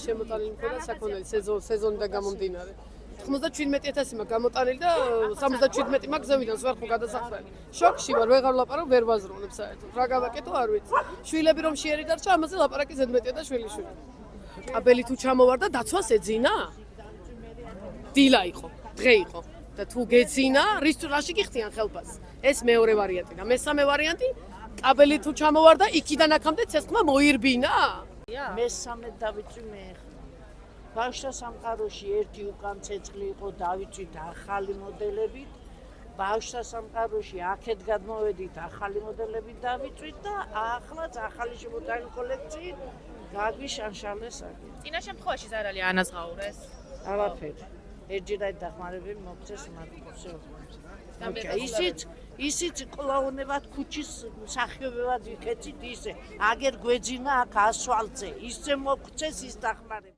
შემოტანილი მქონდა საქონელი სეზონიდან გამომდინარე. 97,000 მაქვს გამოტანილი და 77 მაქვს ზევიდან ვარ ხო გადასახლებული. შოქში ვარ, ვეღარ ლაპარაკ, ვერ ვაზროვნებ საერთოდ. რა გავაკეთო არ ვიცი. შვილები რომ შეერი დარჩა, ამაზე ლაპარაკი ზედმეტია და შვილიშვილი. აბელი თუ ჩამოვარდა, დაცვას ეძინა? დილა იყო, დღე იყო. და თუ გეძინა, რაში გიხდიან ხელფას? ეს მეორე ვარიანტი და მესამე ვარიანტი, აბელი თუ ჩამოვარდა, იქიდან აქამდე ცეცხლმა მოირბინა? მესამე დავიწვი მე. ბავშვთა სამყაროში ერთი უკან ცეცხლი იყო დავიწვით ახალი მოდელებით. ბავშვთა სამყაროში აქეთ გადმოვედით ახალი მოდელებით დავიწვით და ახლაც ახალი შემოტანილი კოლექციით გაგვიშანშალეს აქ. წინა შემთხვევაში ზარალი ანაზღაურეს. არაფერი. ერთჯერად დახმარებები მოგწეს მათქოსე. ისიც კლაუნებად ქუჩის მსახიობებად ვიქეცით ისე. აგერ გვეძინა აქ ასვალზე. ისე მოგწეს ის დახმარება.